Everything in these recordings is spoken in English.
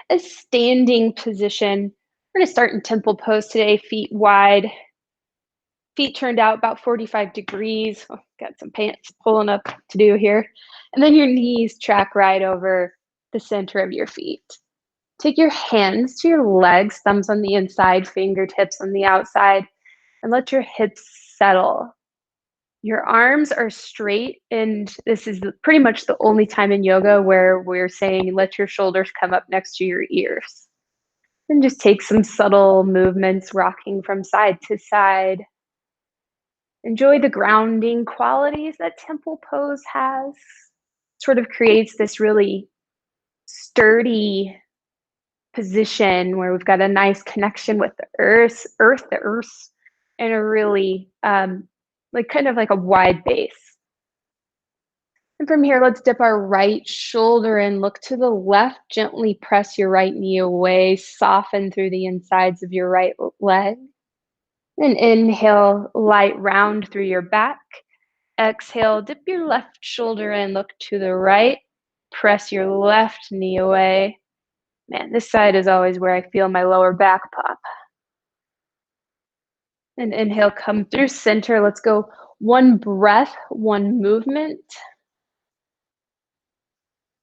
a standing position. We're going to start in temple pose today, feet wide, feet turned out about 45 degrees. Oh, got some pants pulling up to do here. And then your knees track right over the center of your feet. Take your hands to your legs, thumbs on the inside, fingertips on the outside, and let your hips settle. Your arms are straight, and this is pretty much the only time in yoga where we're saying let your shoulders come up next to your ears. And just take some subtle movements, rocking from side to side. Enjoy the grounding qualities that temple pose has. Sort of creates this really sturdy position where we've got a nice connection with the earth, and a really like kind of like a wide base. And from here, let's dip our right shoulder in, look to the left, gently press your right knee away, soften through the insides of your right leg. And inhale, light round through your back. Exhale, dip your left shoulder in, look to the right, press your left knee away. Man, this side is always where I feel my lower back pop. And inhale, come through center. Let's go one breath, one movement.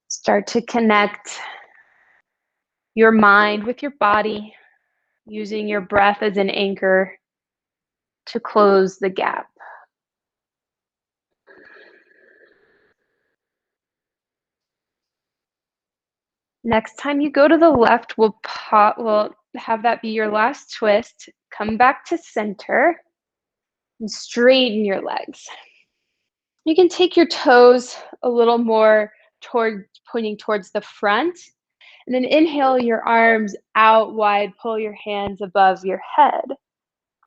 Start to connect your mind with your body, using your breath as an anchor to close the gap. Next time you go to the left, we'll have that be your last twist. Come back to center and straighten your legs. You can take your toes a little more pointing towards the front, and then inhale your arms out wide, pull your hands above your head.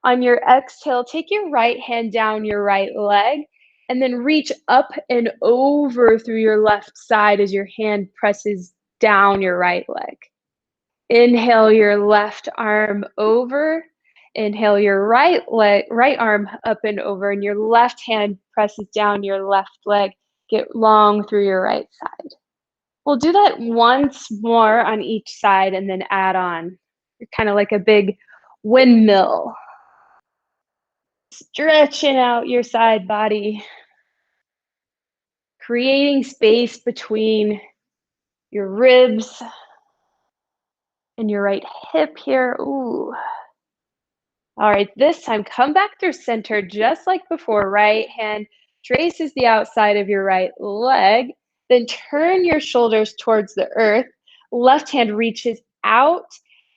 On your exhale, take your right hand down your right leg, and then reach up and over through your left side as your hand presses down your right leg. Inhale your left arm over. Inhale your right arm up and over, and your left hand presses down your left leg. Get long through your right side. We'll do that once more on each side and then add on. You're kind of like a big windmill. Stretching out your side body. Creating space between your ribs and your right hip here. Ooh. All right, this time come back through center just like before. Right hand traces the outside of your right leg. Then turn your shoulders towards the earth. Left hand reaches out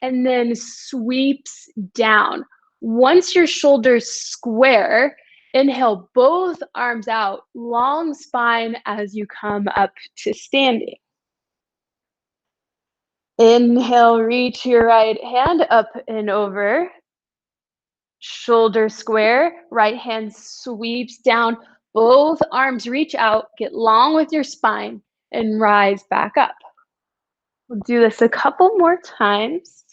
and then sweeps down. Once your shoulders square, inhale both arms out, long spine as you come up to standing. Inhale, reach your right hand up and over. Shoulder square, right hand sweeps down, both arms reach out, get long with your spine, and rise back up. We'll do this a couple more times.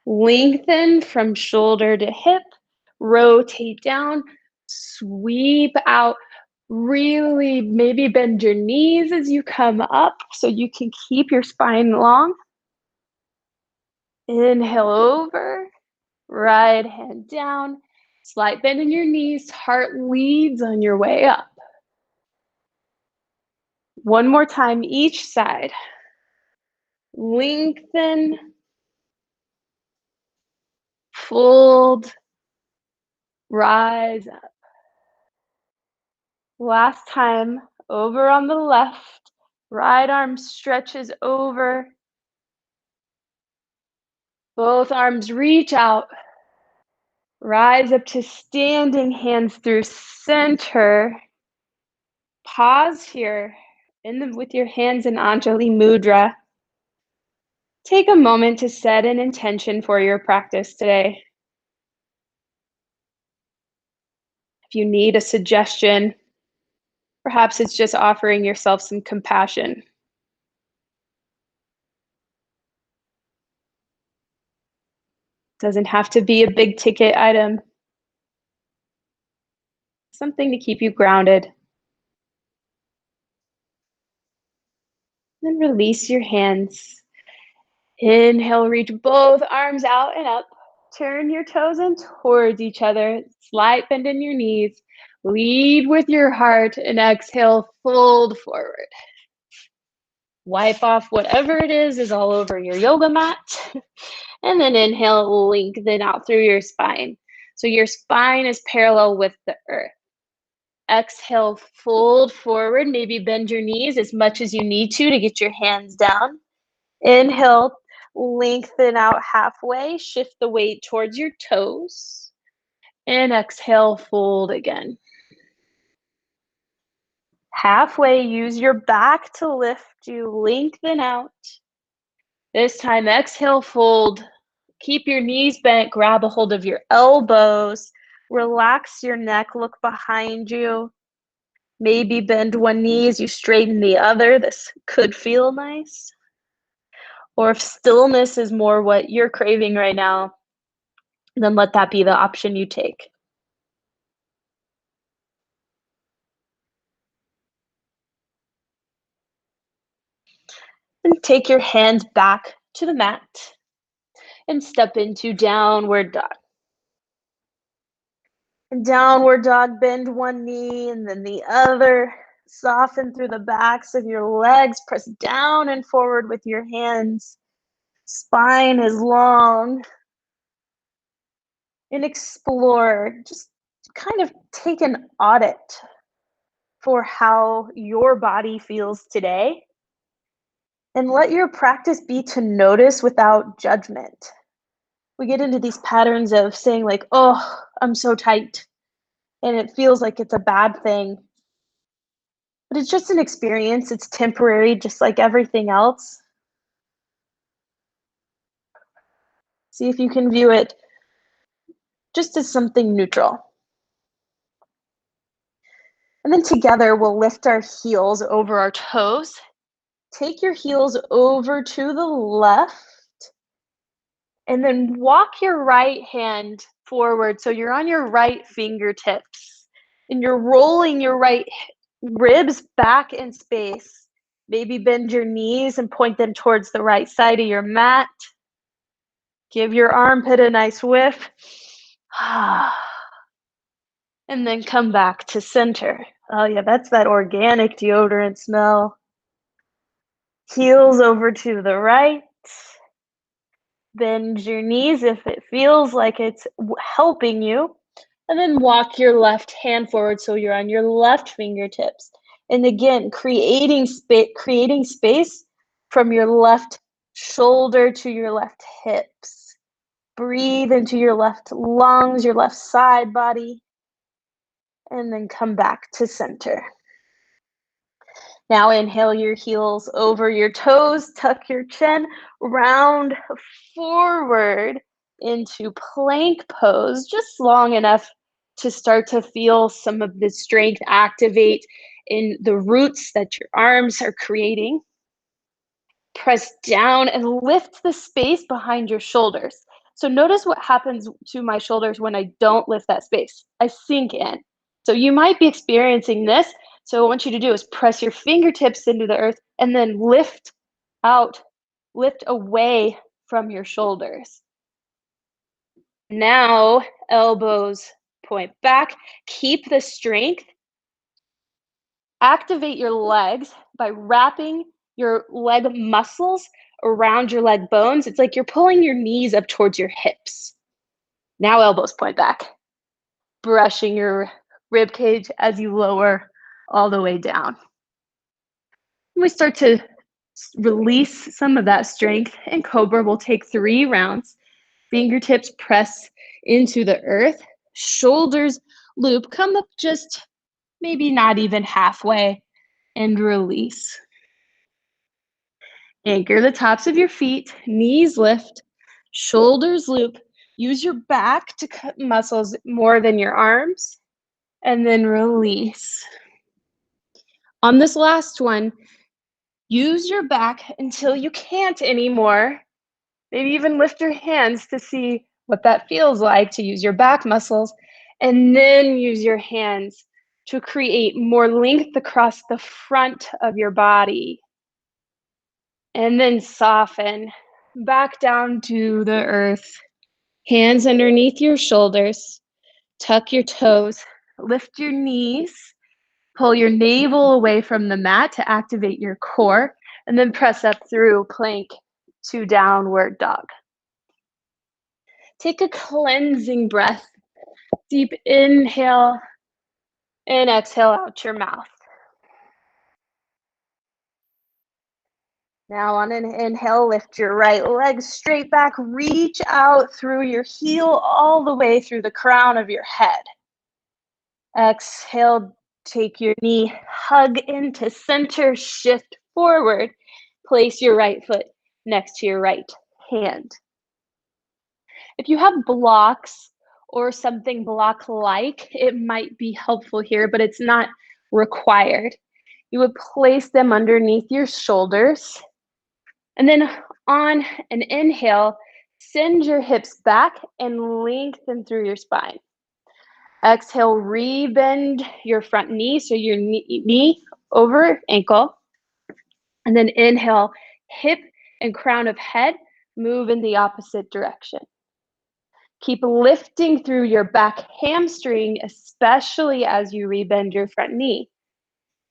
Lengthen from shoulder to hip, rotate down, sweep out, really maybe bend your knees as you come up so you can keep your spine long. Inhale over, right hand down, slight bend in your knees, heart leads on your way up. One more time each side. Lengthen, fold, rise up. Last time, over on the left, right arm stretches over. Both arms reach out. Rise up to standing, hands through center. Pause here with your hands in Anjali Mudra. Take a moment to set an intention for your practice today. If you need a suggestion, perhaps it's just offering yourself some compassion. Doesn't have to be a big ticket item. Something to keep you grounded. Then release your hands. Inhale, reach both arms out and up. Turn your toes in towards each other. Slight bend in your knees. Lead with your heart and exhale, fold forward. Wipe off whatever it is all over your yoga mat. And then inhale, lengthen out through your spine. So your spine is parallel with the earth. Exhale, fold forward. Maybe bend your knees as much as you need to get your hands down. Inhale, lengthen out halfway. Shift the weight towards your toes. And exhale, fold again. Halfway, use your back to lift you. Lengthen out. This time, exhale, fold. Keep your knees bent. Grab a hold of your elbows. Relax your neck. Look behind you. Maybe bend one knee as you straighten the other. This could feel nice. Or if stillness is more what you're craving right now, then let that be the option you take. And take your hands back to the mat and step into downward dog. And downward dog, bend one knee and then the other. Soften through the backs of your legs. Press down and forward with your hands. Spine is long. And explore. Just kind of take an audit for how your body feels today. And let your practice be to notice without judgment. We get into these patterns of saying like, oh, I'm so tight. And it feels like it's a bad thing. But it's just an experience. It's temporary, just like everything else. See if you can view it just as something neutral. And then together, we'll lift our heels over our toes. Take your heels over to the left. And then walk your right hand forward. So you're on your right fingertips. And you're rolling your right ribs back in space. Maybe bend your knees and point them towards the right side of your mat. Give your armpit a nice whiff. And then come back to center. Oh yeah, that's that organic deodorant smell. Heels over to the right. Bend your knees if it feels like it's helping you. And then walk your left hand forward so you're on your left fingertips. And again, creating space from your left shoulder to your left hips. Breathe into your left lungs, your left side body. And then come back to center. Now inhale your heels over your toes, tuck your chin, round forward into plank pose, just long enough to start to feel some of the strength activate in the roots that your arms are creating. Press down and lift the space behind your shoulders. So notice what happens to my shoulders when I don't lift that space. I sink in. So you might be experiencing this. So what I want you to do is press your fingertips into the earth and then lift out, lift away from your shoulders. Now, elbows point back. Keep the strength. Activate your legs by wrapping your leg muscles around your leg bones. It's like you're pulling your knees up towards your hips. Now elbows point back, brushing your rib cage as you lower all the way down. We start to release some of that strength, and Cobra will take 3 rounds. Fingertips press into the earth, shoulders loop, come up just maybe not even halfway, and release. Anchor the tops of your feet, knees lift, shoulders loop. Use your back to cut muscles more than your arms, and then release. On this last one, use your back until you can't anymore. Maybe even lift your hands to see what that feels like to use your back muscles, and then use your hands to create more length across the front of your body. And then soften. Back down to the earth. Hands underneath your shoulders. Tuck your toes. Lift your knees. Pull your navel away from the mat to activate your core. And then press up through plank to downward dog. Take a cleansing breath. Deep inhale and exhale out your mouth. Now on an inhale, lift your right leg straight back, reach out through your heel all the way through the crown of your head. Exhale, take your knee, hug into center, shift forward. Place your right foot next to your right hand. If you have blocks or something block-like, it might be helpful here, but it's not required. You would place them underneath your shoulders. And then on an inhale, send your hips back and lengthen through your spine. Exhale, rebend your front knee, so your knee over ankle. And then inhale, hip and crown of head move in the opposite direction. Keep lifting through your back hamstring, especially as you rebend your front knee.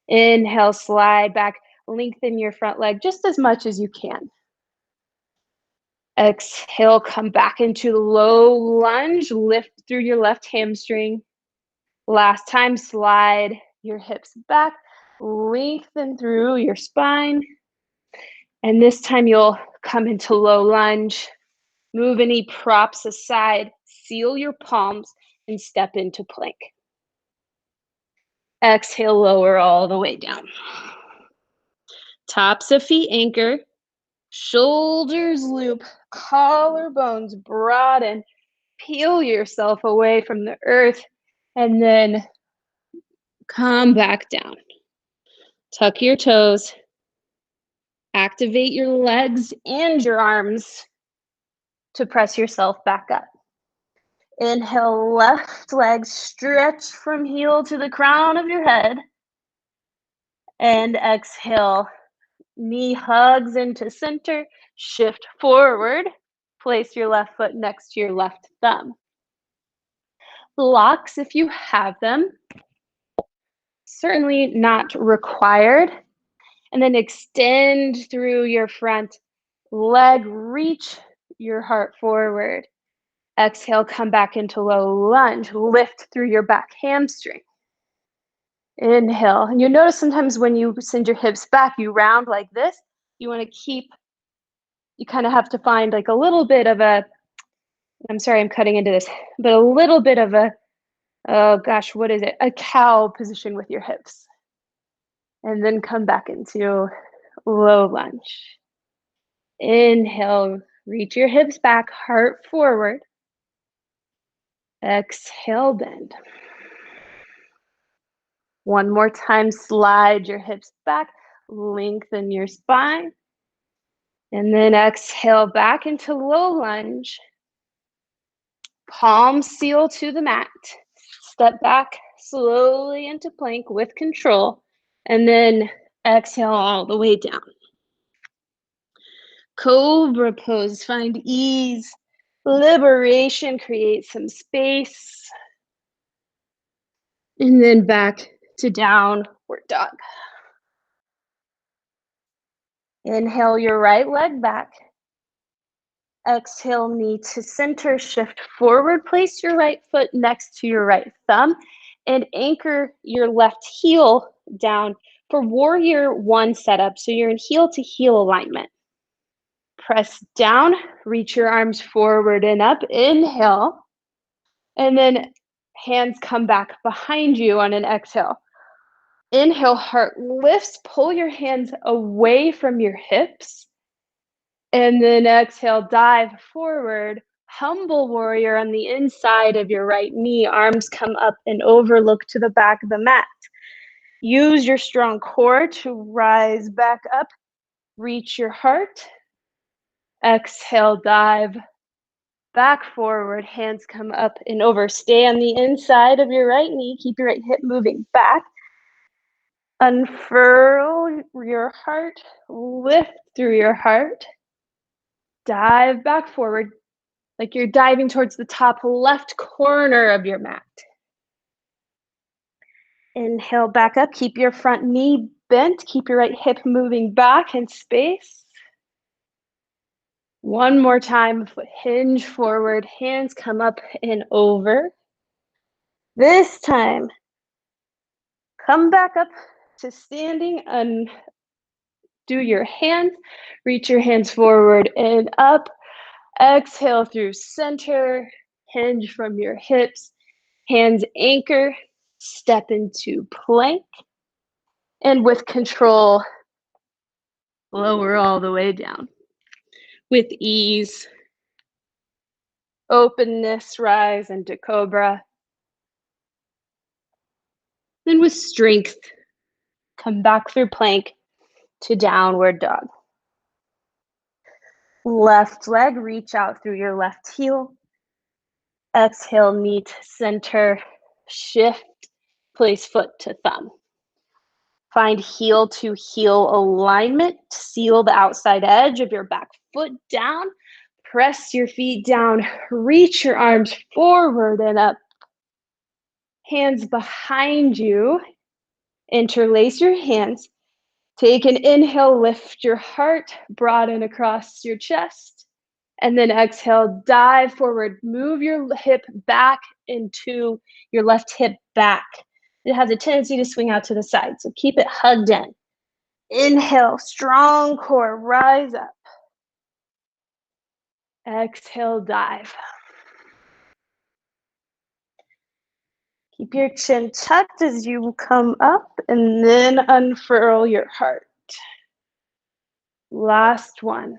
Inhale, slide back, lengthen your front leg just as much as you can. Exhale, come back into low lunge, lift through your left hamstring. Last time, slide your hips back, lengthen through your spine. And this time you'll come into low lunge, move any props aside, seal your palms, and step into plank. Exhale, lower all the way down. Tops of feet anchor, shoulders loop, collarbones broaden. Peel yourself away from the earth and then come back down. Tuck your toes. Activate your legs and your arms to press yourself back up. Inhale, left leg stretch from heel to the crown of your head. And exhale, knee hugs into center, shift forward. Place your left foot next to your left thumb. Blocks, if you have them, certainly not required. And then extend through your front leg, reach your heart forward. Exhale, come back into low lunge, lift through your back hamstring. Inhale, and you notice sometimes when you send your hips back, you round like this. You want to keep, you kind of have to find like a little bit of a, I'm sorry, I'm cutting into this, but a little bit of a, oh gosh, what is it? A cow position with your hips. And then come back into low lunge. Inhale, reach your hips back, heart forward. Exhale, bend. One more time, slide your hips back, lengthen your spine. And then exhale back into low lunge. Palms seal to the mat. Step back slowly into plank with control. And then exhale all the way down. Cobra pose, find ease, liberation, create some space. And then back to downward dog. Inhale your right leg back. Exhale, knee to center, shift forward. Place your right foot next to your right thumb and anchor your left heel down for warrior one setup. So you're in heel to heel alignment. Press down, reach your arms forward and up. Inhale. And then hands come back behind you on an exhale. Inhale, heart lifts, pull your hands away from your hips. And then exhale, dive forward, humble warrior on the inside of your right knee. Arms come up and over, look to the back of the mat. Use your strong core to rise back up, reach your heart. Exhale, dive back forward, hands come up and over. Stay on the inside of your right knee, keep your right hip moving back. Unfurl your heart, lift through your heart. Dive back forward like you're diving towards the top left corner of your mat. Inhale back up. Keep your front knee bent. Keep your right hip moving back in space. One more time. Foot hinge forward. Hands come up and over. This time, come back up to standing. Undo your hands. Reach your hands forward and up. Exhale through center. Hinge from your hips. Hands anchor. Step into plank. And with control, lower all the way down. With ease, openness, rise into cobra. Then with strength, come back through plank to downward dog. Left leg, reach out through your left heel. Exhale, knee to center, shift, place foot to thumb. Find heel to heel alignment. Seal the outside edge of your back foot down. Press your feet down. Reach your arms forward and up. Hands behind you. Interlace your hands. Take an inhale, lift your heart, broaden across your chest. And then exhale, dive forward. Move your hip back into your left hip back. It has a tendency to swing out to the side, so keep it hugged in. Inhale, strong core, rise up. Exhale, dive. Keep your chin tucked as you come up and then unfurl your heart. Last one.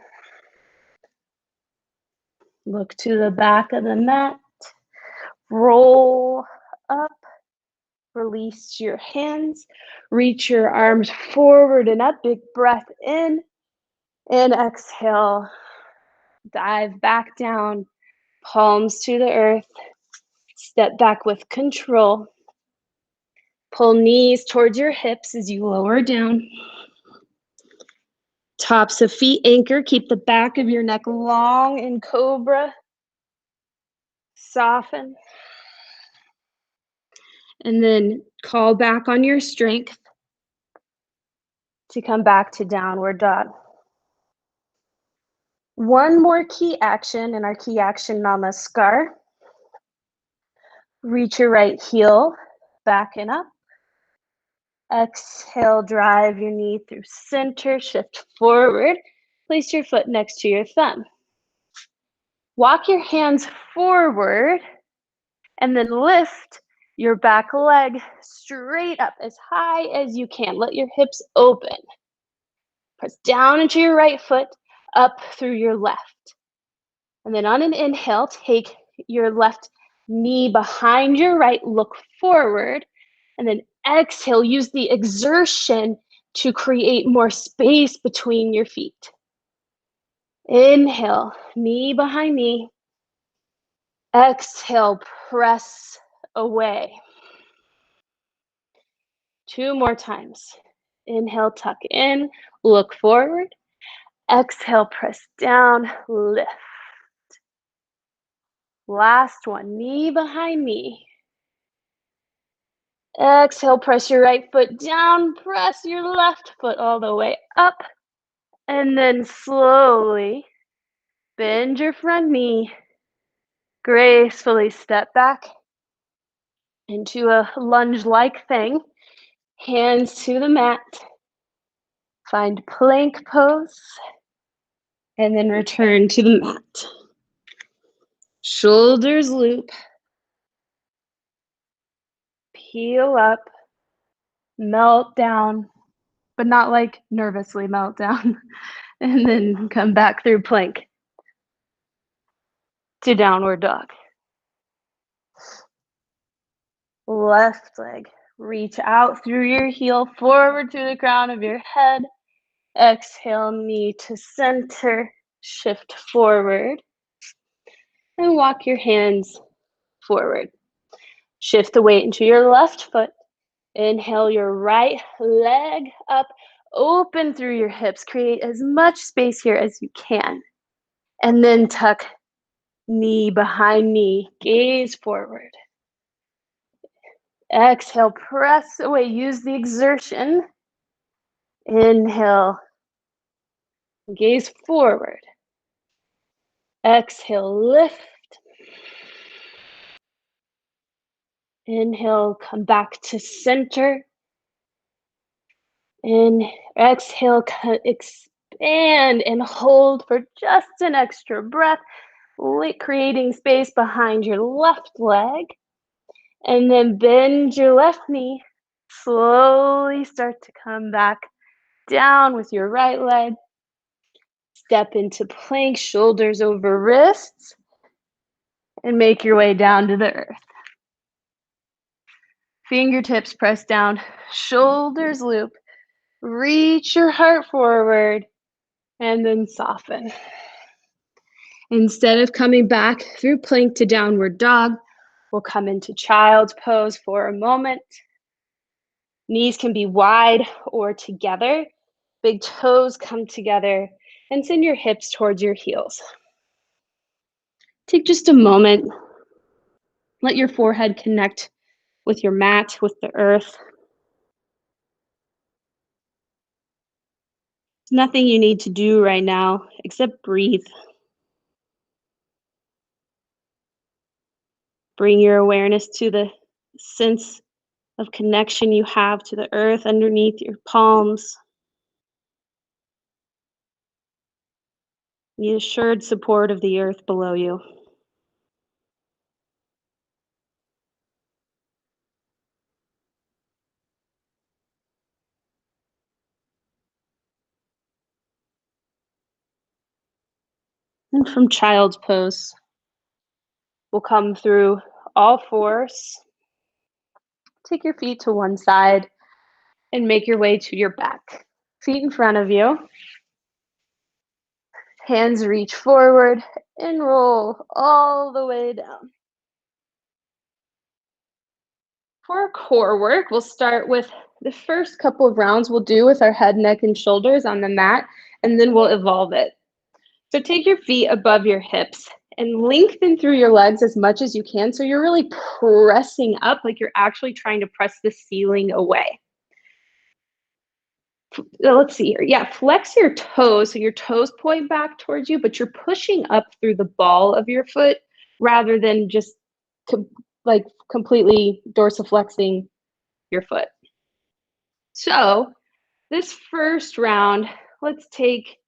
Look to the back of the mat. Roll up. Release your hands. Reach your arms forward and up. Big breath in. And exhale. Dive back down. Palms to the earth. Step back with control. Pull knees towards your hips as you lower down. Tops of feet anchor. Keep the back of your neck long in cobra. Soften. And then call back on your strength to come back to downward dog. One more key action in our key action namaskar. Reach your right heel back and up. Exhale, drive your knee through center, shift forward. Place your foot next to your thumb. Walk your hands forward and then lift your back leg straight up as high as you can. Let your hips open. Press down into your right foot, up through your left. And then on an inhale, take your left knee behind your right, look forward, and then exhale, use the exertion to create more space between your feet. Inhale, knee behind knee. Exhale, press away. 2 more times. Inhale, tuck in, look forward. Exhale, press down, lift. Last one, knee behind knee. Exhale, press your right foot down, press your left foot all the way up, and then slowly bend your front knee. Gracefully step back into a lunge-like thing. Hands to the mat. Find plank pose, and then return to the mat. Shoulders loop. Peel up. Melt down, but not like nervously melt down. And then come back through plank to downward dog. Left leg. Reach out through your heel, forward through the crown of your head. Exhale, knee to center. Shift forward. And walk your hands forward. Shift the weight into your left foot. Inhale your right leg up. Open through your hips. Create as much space here as you can. And then tuck knee behind knee, gaze forward. Exhale, press away, use the exertion. Inhale, gaze forward. Exhale, lift. Inhale, come back to center. Exhale, expand and hold for just an extra breath, creating space behind your left leg. And then bend your left knee. Slowly start to come back down with your right leg. Step into plank, shoulders over wrists, and make your way down to the earth. Fingertips press down, shoulders loop. Reach your heart forward, and then soften. Instead of coming back through plank to downward dog, we'll come into child's pose for a moment. Knees can be wide or together. Big toes come together, and send your hips towards your heels. Take just a moment. Let your forehead connect with your mat, with the earth. Nothing you need to do right now except breathe. Bring your awareness to the sense of connection you have to the earth underneath your palms. The assured support of the earth below you. And from child's pose, we'll come through all fours. Take your feet to one side and make your way to your back. Feet in front of you. Hands reach forward and roll all the way down. For our core work, we'll start with the first couple of rounds we'll do with our head, neck, and shoulders on the mat, and then we'll evolve it. So take your feet above your hips and lengthen through your legs as much as you can. So you're really pressing up, like you're actually trying to press the ceiling away. Let's see here. Yeah, flex your toes. So your toes point back towards you, but you're pushing up through the ball of your foot rather than just completely dorsiflexing your foot. So this first round, let's take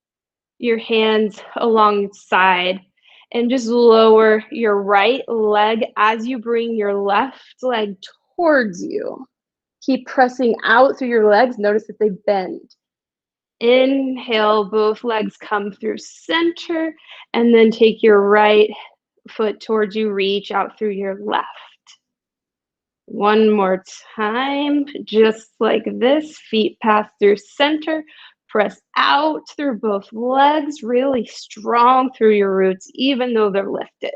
your hands alongside and just lower your right leg as you bring your left leg towards you. Keep pressing out through your legs. Notice that they bend. Inhale, both legs come through center, and then take your right foot towards you, reach out through your left. One more time, just like this, feet pass through center, press out through both legs, really strong through your roots, even though they're lifted.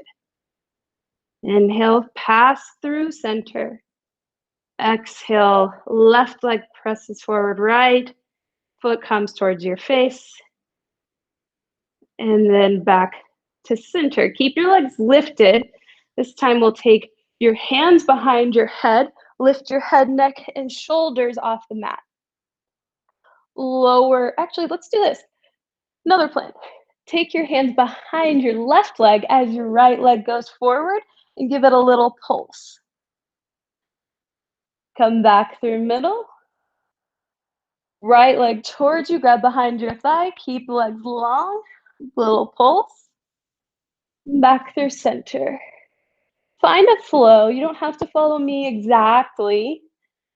Inhale, pass through center. Exhale, left leg presses forward, right foot comes towards your face, and then back to center. Keep your legs lifted. This time we'll take your hands behind your head, lift your head, neck, and shoulders off the mat. Actually, let's do this. Another plan. Take your hands behind your left leg as your right leg goes forward and give it a little pulse. Come back through middle. Right leg towards you, grab behind your thigh, keep legs long, little pulse. Back through center. Find a flow. You don't have to follow me exactly,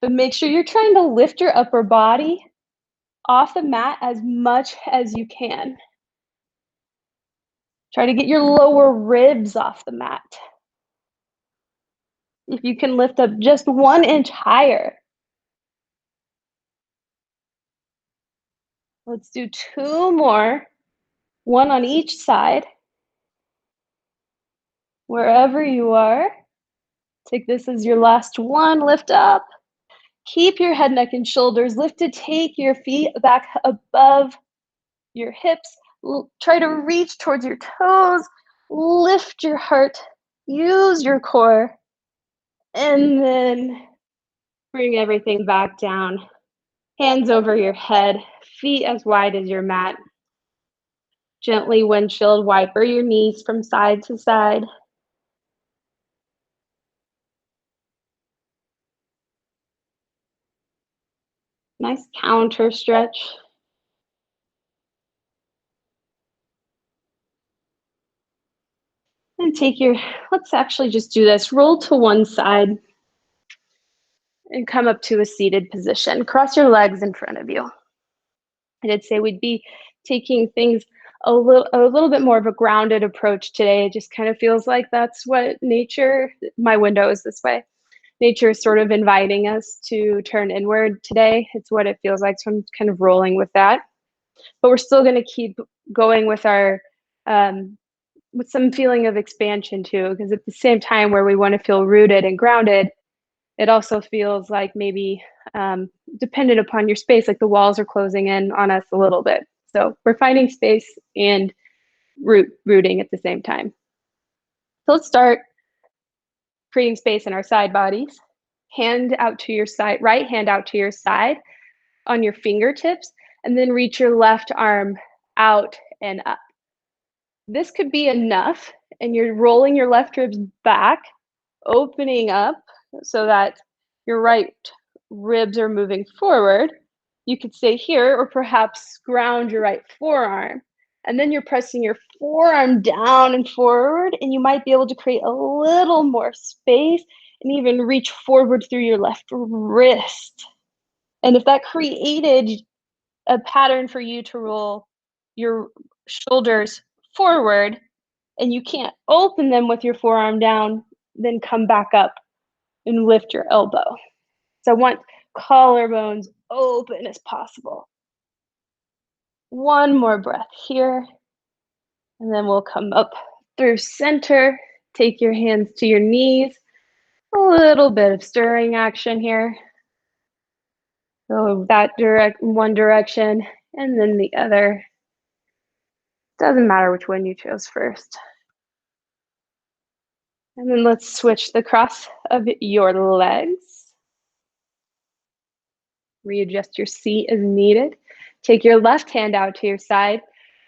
but make sure you're trying to lift your upper body off the mat as much as you can. Try to get your lower ribs off the mat. If you can lift up just 1 inch higher. Let's do 2 more, one on each side. Wherever you are, take this as your last one, lift up. Keep your head, neck, and shoulders lifted. Take your feet back above your hips. Try to reach towards your toes, lift your heart, use your core, and then bring everything back down. Hands over your head, feet as wide as your mat. Gently windshield wiper your knees from side to side. Nice counter stretch. And let's actually just do this. Roll to one side and come up to a seated position. Cross your legs in front of you. And I'd say we'd be taking things a little bit more of a grounded approach today. It just kind of feels like that's what my window is this way. Nature is sort of inviting us to turn inward today. It's what it feels like. So I'm kind of rolling with that. But we're still going to keep going with our with some feeling of expansion too, because at the same time where we want to feel rooted and grounded, it also feels like maybe dependent upon your space, like the walls are closing in on us a little bit. So we're finding space and rooting at the same time. So let's start creating space in our side bodies. Hand out to your side, right hand out to your side on your fingertips, and then reach your left arm out and up. This could be enough, and you're rolling your left ribs back, opening up so that your right ribs are moving forward. You could stay here or perhaps ground your right forearm. And then you're pressing your forearm down and forward, and you might be able to create a little more space and even reach forward through your left wrist. And if that created a pattern for you to roll your shoulders forward and you can't open them with your forearm down, then come back up and lift your elbow. So I want collarbones open as possible. One more breath here, and then we'll come up through center. Take your hands to your knees. A little bit of stirring action here. So one direction, and then the other. Doesn't matter which one you chose first. And then let's switch the cross of your legs. Readjust your seat as needed. Take your left hand out to your side.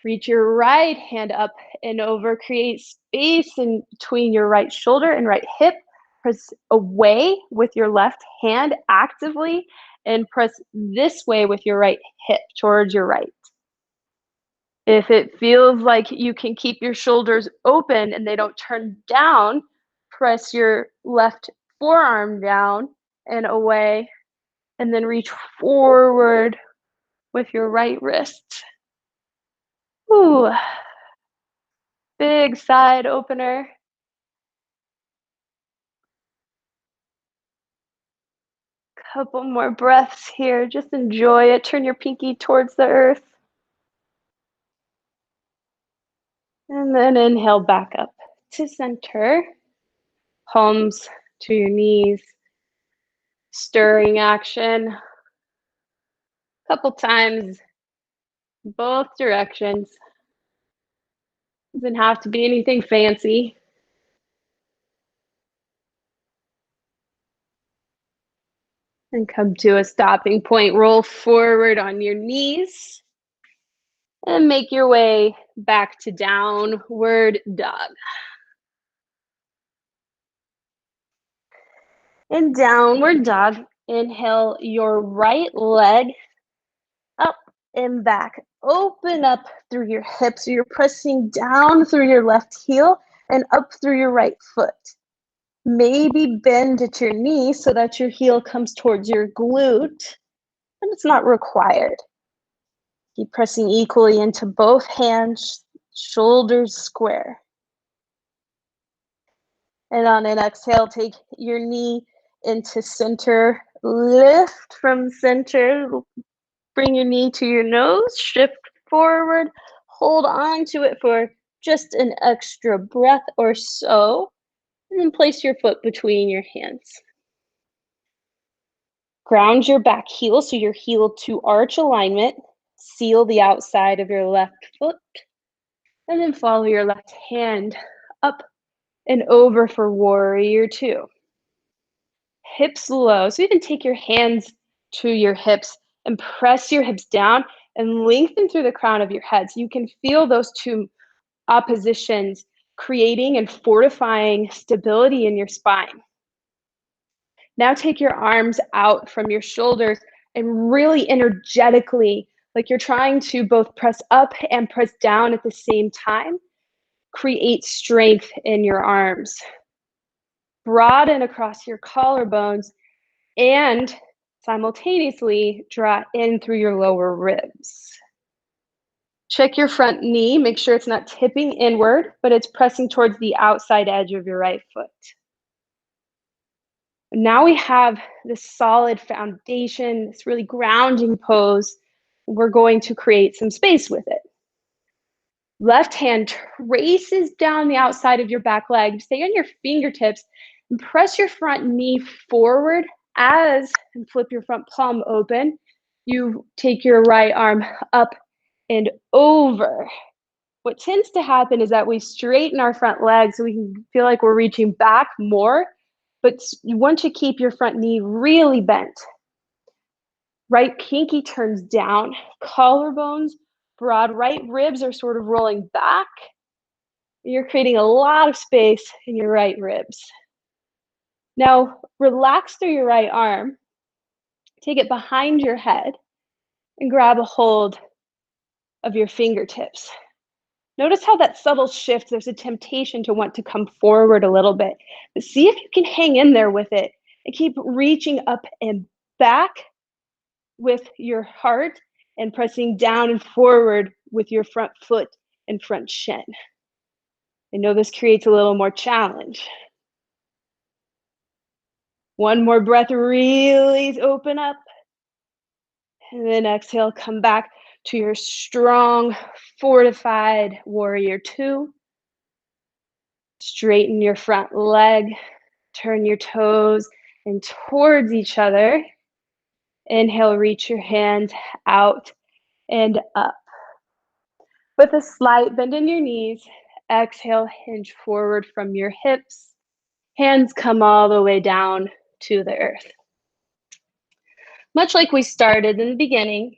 Reach your right hand up and over. Create space in between your right shoulder and right hip. Press away with your left hand actively and press this way with your right hip towards your right. If it feels like you can keep your shoulders open and they don't turn down, press your left forearm down and away, and then reach forward with your right wrist. Ooh, big side opener. Couple more breaths here. Just enjoy it. Turn your pinky towards the earth. And then inhale back up to center. Palms to your knees. Stirring action. Couple times, both directions. Doesn't have to be anything fancy. And come to a stopping point. Roll forward on your knees. And make your way back to downward dog. In downward dog, inhale your right leg up and back. Open up through your hips. So you're pressing down through your left heel and up through your right foot. Maybe bend at your knee so that your heel comes towards your glute, and it's not required. Keep pressing equally into both hands, shoulders square. And on an exhale, take your knee into center. Lift from center. Bring your knee to your nose. Shift forward. Hold on to it for just an extra breath or so. And then place your foot between your hands. Ground your back heel so your heel to arch alignment. Seal the outside of your left foot, and then follow your left hand up and over for warrior two. Hips low. So even take your hands to your hips and press your hips down and lengthen through the crown of your head. So you can feel those two oppositions creating and fortifying stability in your spine. Now take your arms out from your shoulders and really energetically, like you're trying to both press up and press down at the same time, create strength in your arms. Broaden across your collarbones and simultaneously draw in through your lower ribs. Check your front knee, make sure it's not tipping inward, but it's pressing towards the outside edge of your right foot. Now we have this solid foundation, this really grounding pose. We're going to create some space with it. Left hand traces down the outside of your back leg. Stay on your fingertips and press your front knee forward and flip your front palm open. You take your right arm up and over. What tends to happen is that we straighten our front leg so we can feel like we're reaching back more, but you want to keep your front knee really bent. Right pinky turns down, collarbones broad, right ribs are sort of rolling back. You're creating a lot of space in your right ribs. Now, relax through your right arm, take it behind your head, and grab a hold of your fingertips. Notice how that subtle shift, there's a temptation to want to come forward a little bit. But see if you can hang in there with it and keep reaching up and back with your heart and pressing down and forward with your front foot and front shin. I know this creates a little more challenge. One more breath, really open up. And then exhale, come back to your strong, fortified warrior two. Straighten your front leg, turn your toes and towards each other. Inhale, reach your hands out and up. With a slight bend in your knees, exhale, hinge forward from your hips. Hands come all the way down to the earth. Much like we started in the beginning,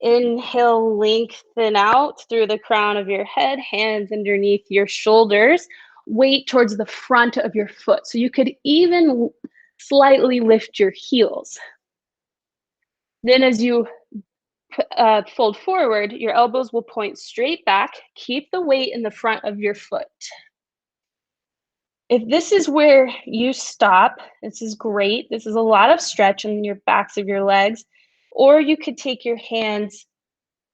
inhale, lengthen out through the crown of your head, hands underneath your shoulders, weight towards the front of your foot. So you could even slightly lift your heels. Then as you fold forward, your elbows will point straight back. Keep the weight in the front of your foot. If this is where you stop, this is great. This is a lot of stretch in your backs of your legs. Or you could take your hands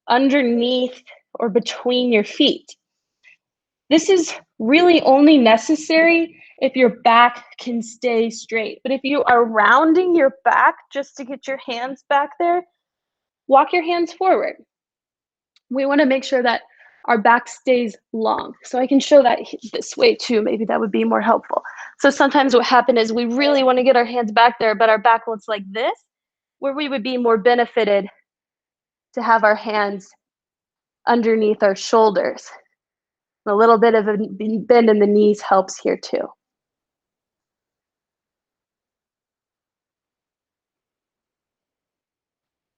underneath or between your feet. This is really only necessary if your back can stay straight. But if you are rounding your back just to get your hands back there, walk your hands forward. We want to make sure that our back stays long. So I can show that this way too. Maybe that would be more helpful. So sometimes what happens is we really want to get our hands back there, but our back looks like this, where we would be more benefited to have our hands underneath our shoulders. A little bit of a bend in the knees helps here too.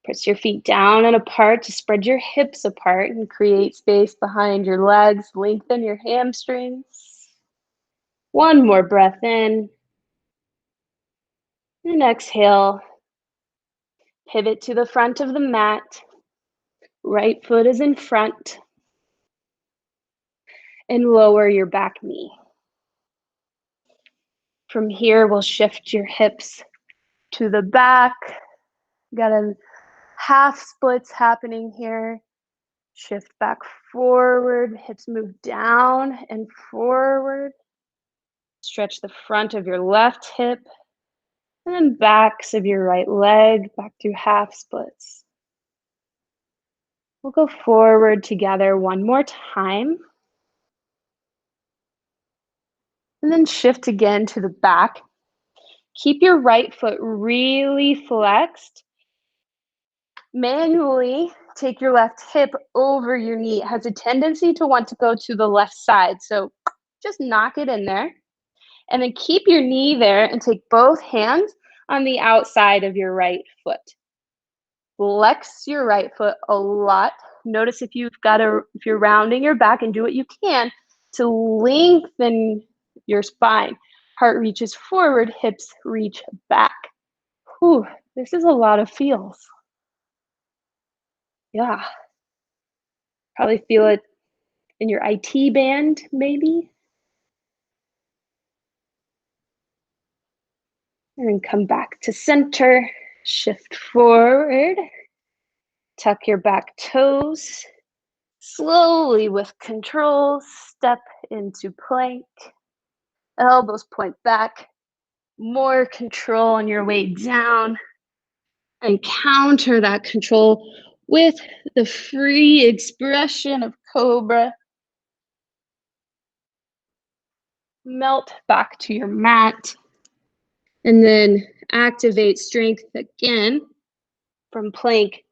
Press your feet down and apart to spread your hips apart and create space behind your legs. Lengthen your hamstrings. One more breath in. And exhale. Pivot to the front of the mat. Right foot is in front. And lower your back knee. From here, we'll shift your hips to the back. Got a half splits happening here. Shift back forward, hips move down and forward. Stretch the front of your left hip and then backs of your right leg back through half splits. We'll go forward together one more time. And then shift again to the back. Keep your right foot really flexed. Manually take your left hip over your knee. It has a tendency to want to go to the left side, so just knock it in there. And then keep your knee there and take both hands on the outside of your right foot. Flex your right foot a lot. Notice if you're rounding your back, and do what you can to lengthen your spine. Heart reaches forward, hips reach back. Whew, this is a lot of feels. Yeah. Probably feel it in your IT band, maybe. And then come back to center, shift forward, tuck your back toes. Slowly, with control, step into plank. Elbows point back. More control on your way down. And counter that control with the free expression of cobra. Melt back to your mat. And then activate strength again from plank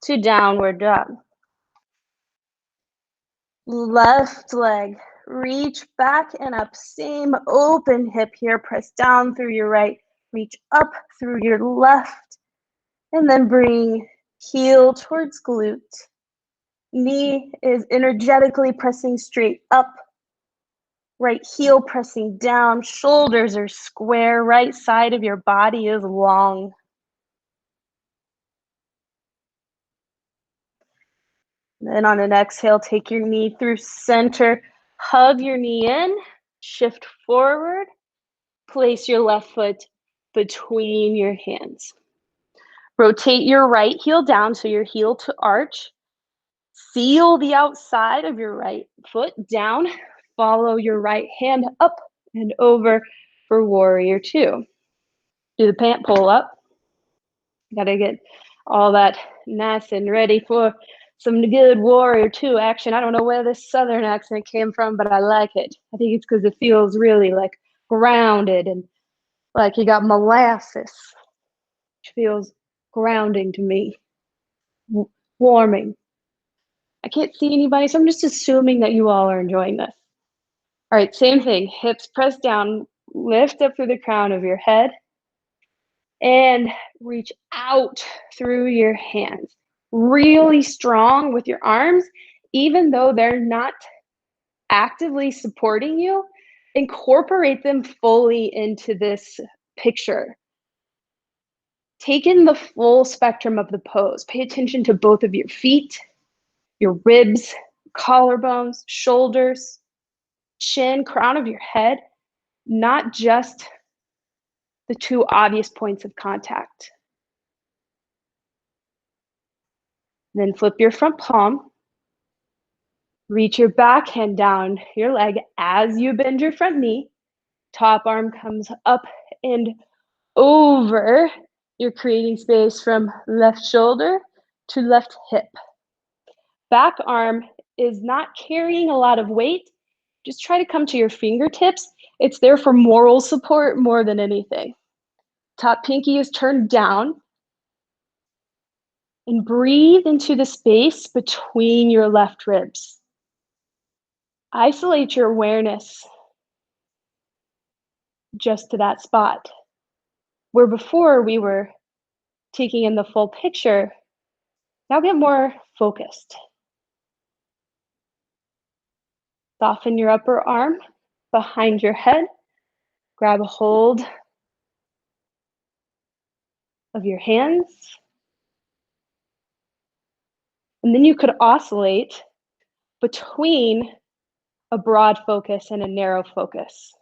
to downward dog. Left leg, reach back and up. Same open hip here. Press down through your right. Reach up through your left. And then bring heel towards glute. Knee is energetically pressing straight up. Right heel pressing down. Shoulders are square. Right side of your body is long. Then on an exhale, take your knee through center. Hug your knee in. Shift forward. Place your left foot between your hands. Rotate your right heel down so your heel to arch. Seal the outside of your right foot down. Follow your right hand up and over for warrior two. Do the pant pull up. Gotta get all that nice and ready for some good warrior two action. I don't know where this southern accent came from, but I like it. I think it's because it feels really like grounded and like you got molasses, which feels grounding to me, warming. I can't see anybody, so I'm just assuming that you all are enjoying this. All right, same thing. Hips press down, lift up through the crown of your head, and reach out through your hands. Really strong with your arms, even though they're not actively supporting you. Incorporate them fully into this picture. Take in the full spectrum of the pose. Pay attention to both of your feet, your ribs, collarbones, shoulders, chin, crown of your head, not just the two obvious points of contact. Then flip your front palm. Reach your back hand down your leg as you bend your front knee. Top arm comes up and over. You're creating space from left shoulder to left hip. Back arm is not carrying a lot of weight. Just try to come to your fingertips. It's there for moral support more than anything. Top pinky is turned down. And breathe into the space between your left ribs. Isolate your awareness just to that spot. Where before we were taking in the full picture, now get more focused. Soften your upper arm behind your head. Grab a hold of your hands. And then you could oscillate between a broad focus and a narrow focus.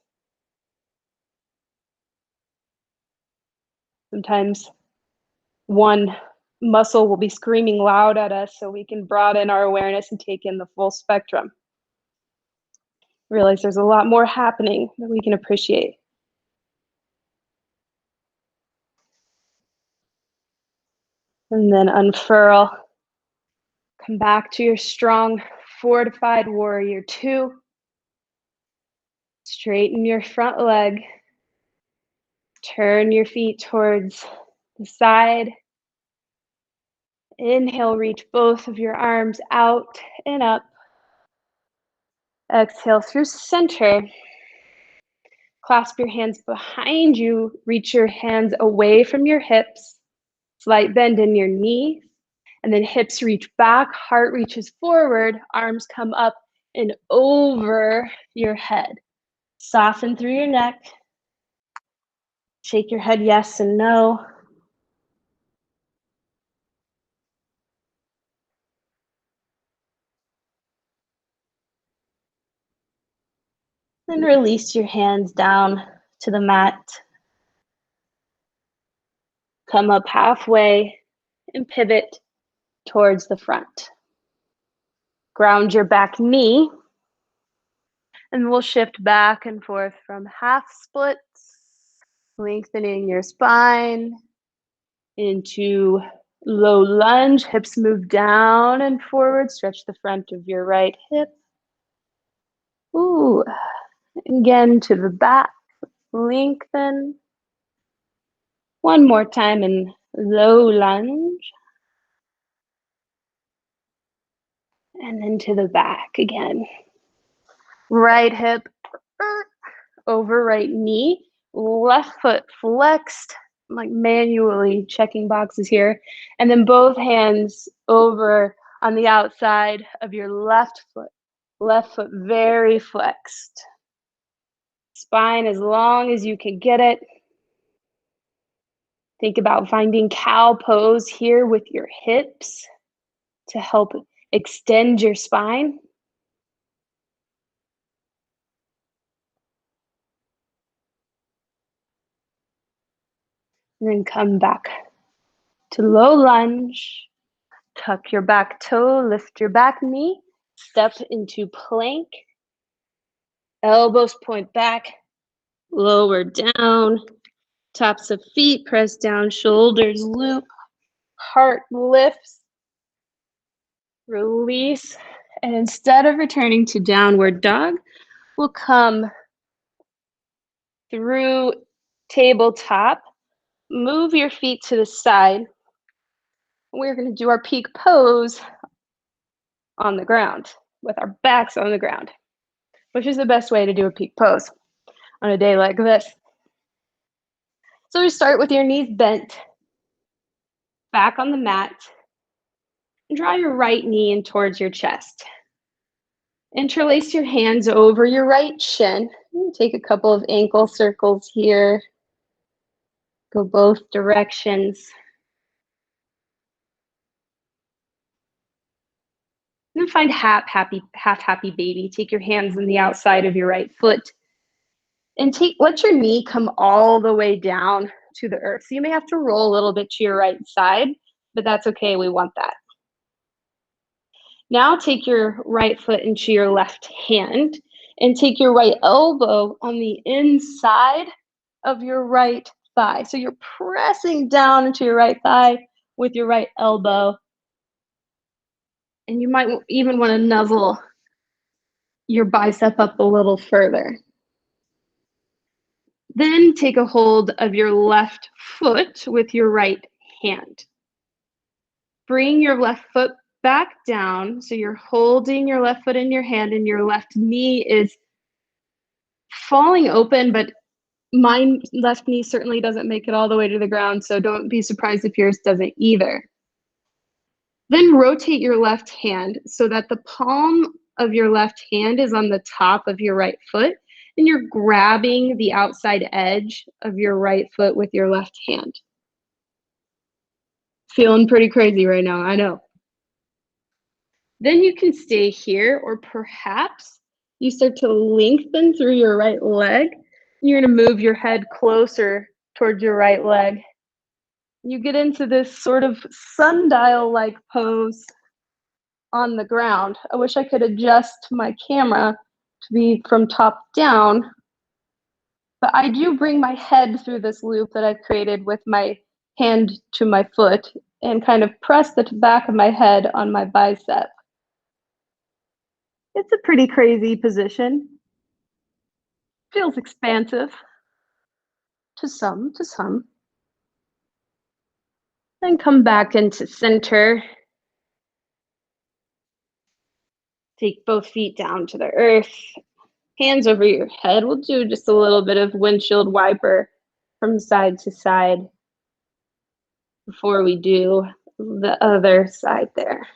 Sometimes one muscle will be screaming loud at us, so we can broaden our awareness and take in the full spectrum. Realize there's a lot more happening that we can appreciate. And then unfurl. Come back to your strong, fortified warrior two. Straighten your front leg. Turn your feet towards the side. Inhale, reach both of your arms out and up. Exhale through center. Clasp your hands behind you. Reach your hands away from your hips. Slight bend in your knee. And then hips reach back, heart reaches forward, arms come up and over your head. Soften through your neck. Shake your head yes and no. Then release your hands down to the mat. Come up halfway and pivot towards the front. Ground your back knee. And we'll shift back and forth from half splits, lengthening your spine into low lunge. Hips move down and forward. Stretch the front of your right hip. Ooh. Again to the back. Lengthen. One more time in low lunge. And then to the back again. Right hip over right knee. Left foot flexed. I'm like manually checking boxes here. And then both hands over on the outside of your left foot. Left foot very flexed. Spine as long as you can get it. Think about finding cow pose here with your hips to help extend your spine. And then come back to low lunge. Tuck your back toe, lift your back knee, step into plank. Elbows point back, lower down, tops of feet press down, shoulders loop, heart lifts, release. And instead of returning to downward dog, we'll come through tabletop, move your feet to the side. We're going to do our peak pose on the ground with our backs on the ground, which is the best way to do a peak pose on a day like this. So we start with your knees bent, back on the mat, and draw your right knee in towards your chest. Interlace your hands over your right shin. Take a couple of ankle circles here. Go both directions. And then find half happy baby. Take your hands on the outside of your right foot. And let your knee come all the way down to the earth. So you may have to roll a little bit to your right side, but that's okay, we want that. Now take your right foot into your left hand and take your right elbow on the inside of your right thigh. So you're pressing down into your right thigh with your right elbow. And you might even want to nuzzle your bicep up a little further. Then take a hold of your left foot with your right hand. Bring your left foot back down. So you're holding your left foot in your hand and your left knee is falling open, but my left knee certainly doesn't make it all the way to the ground. So don't be surprised if yours doesn't either. Then rotate your left hand so that the palm of your left hand is on the top of your right foot. And you're grabbing the outside edge of your right foot with your left hand. Feeling pretty crazy right now, I know. Then you can stay here, or perhaps you start to lengthen through your right leg. You're gonna move your head closer towards your right leg. You get into this sort of sundial-like pose on the ground. I wish I could adjust my camera to be from top down, but I do bring my head through this loop that I've created with my hand to my foot and kind of press the back of my head on my bicep. It's a pretty crazy position. Feels expansive to some. Then come back into center. Take both feet down to the earth. Hands over your head. We'll do just a little bit of windshield wiper from side to side before we do the other side there.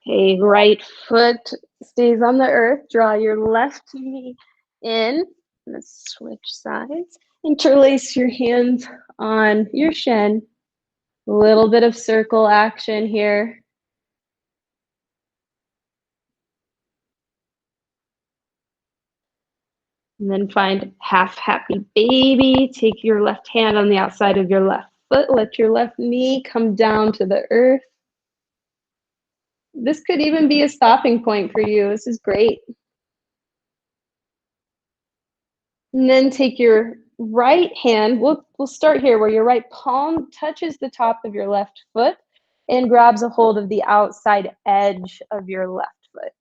Okay, right foot stays on the earth. Draw your left knee in. Let's switch sides. Interlace your hands on your shin. A little bit of circle action here. And then find half happy baby. Take your left hand on the outside of your left foot. Let your left knee come down to the earth. This could even be a stopping point for you. This is great. And then take your right hand. We'll start here where your right palm touches the top of your left foot and grabs a hold of the outside edge of your left foot.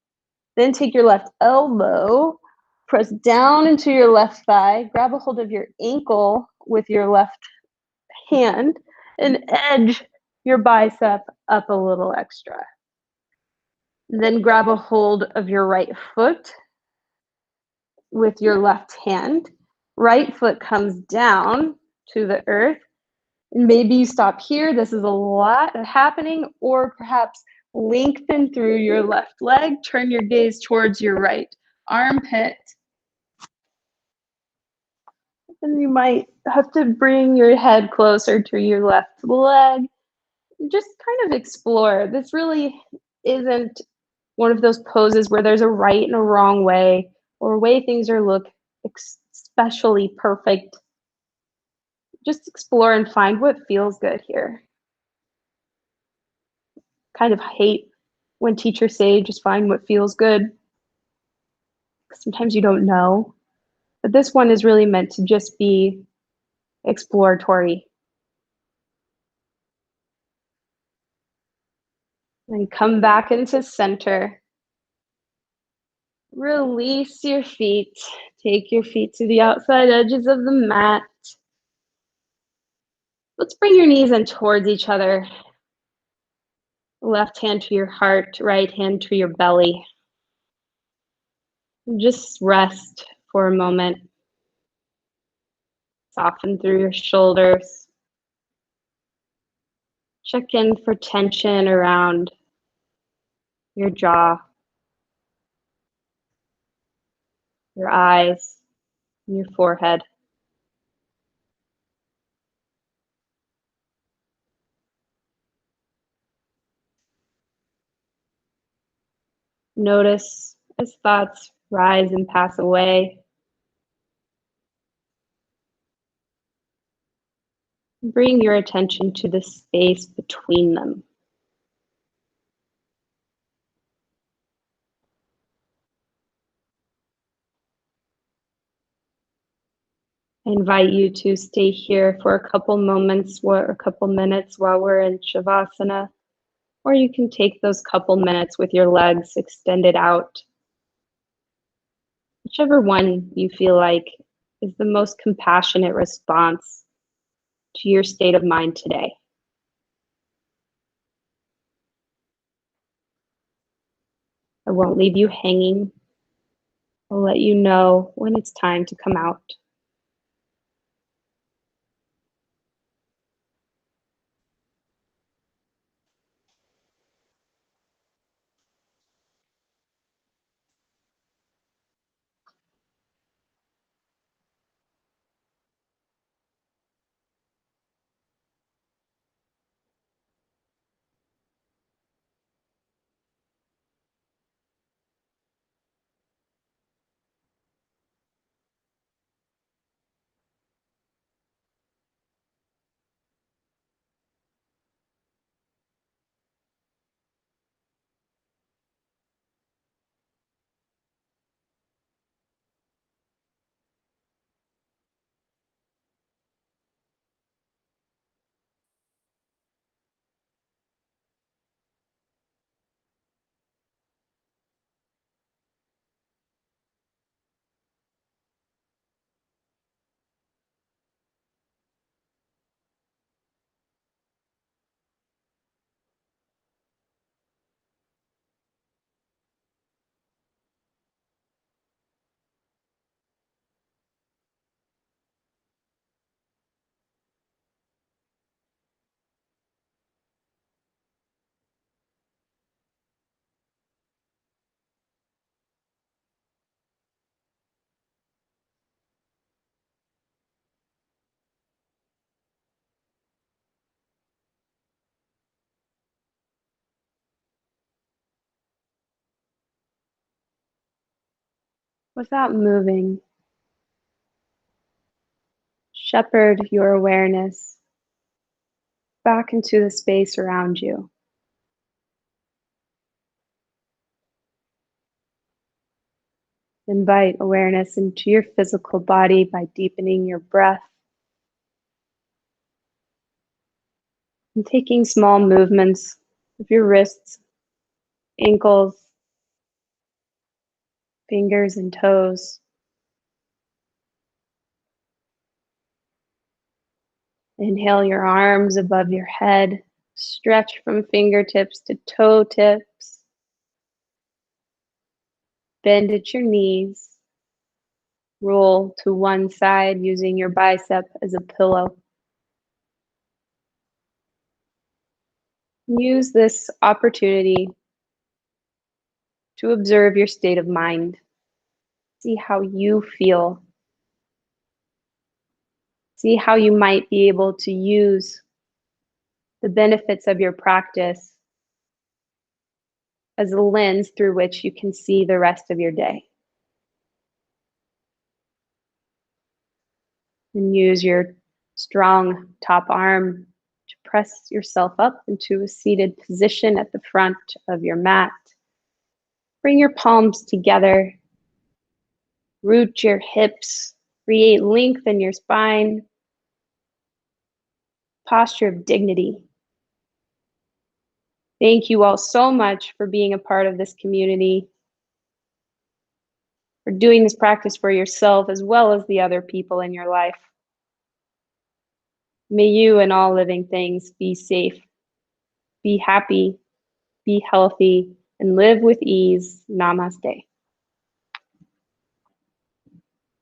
Then take your left elbow, press down into your left thigh, grab a hold of your ankle with your left hand, and edge your bicep up a little extra. Then grab a hold of your right foot with your left hand. Right foot comes down to the earth. And maybe you stop here. This is a lot happening, or perhaps lengthen through your left leg. Turn your gaze towards your right armpit. And you might have to bring your head closer to your left leg. Just kind of explore. This really isn't one of those poses where there's a right and a wrong way, or a way things are look especially perfect. Just explore and find what feels good here. Kind of hate when teachers say just find what feels good. Sometimes you don't know. But this one is really meant to just be exploratory. And come back into center. Release your feet. Take your feet to the outside edges of the mat. Let's bring your knees in towards each other. Left hand to your heart, right hand to your belly. Just rest for a moment. Soften through your shoulders. Check in for tension around your jaw, your eyes, and your forehead. Notice as thoughts rise and pass away. Bring your attention to the space between them. I invite you to stay here for a couple moments or a couple minutes while we're in Shavasana, or you can take those couple minutes with your legs extended out. Whichever one you feel like is the most compassionate response to your state of mind today. I won't leave you hanging. I'll let you know when it's time to come out. Without moving, shepherd your awareness back into the space around you. Invite awareness into your physical body by deepening your breath and taking small movements of your wrists, ankles, fingers, and toes. Inhale your arms above your head, stretch from fingertips to toe tips, bend at your knees, roll to one side using your bicep as a pillow. Use this opportunity to observe your state of mind. See how you feel. See how you might be able to use the benefits of your practice as a lens through which you can see the rest of your day. And use your strong top arm to press yourself up into a seated position at the front of your mat. Bring your palms together. Root your hips. Create length in your spine. Posture of dignity. Thank you all so much for being a part of this community, for doing this practice for yourself as well as the other people in your life. May you and all living things be safe, be happy, be healthy, and live with ease. Namaste.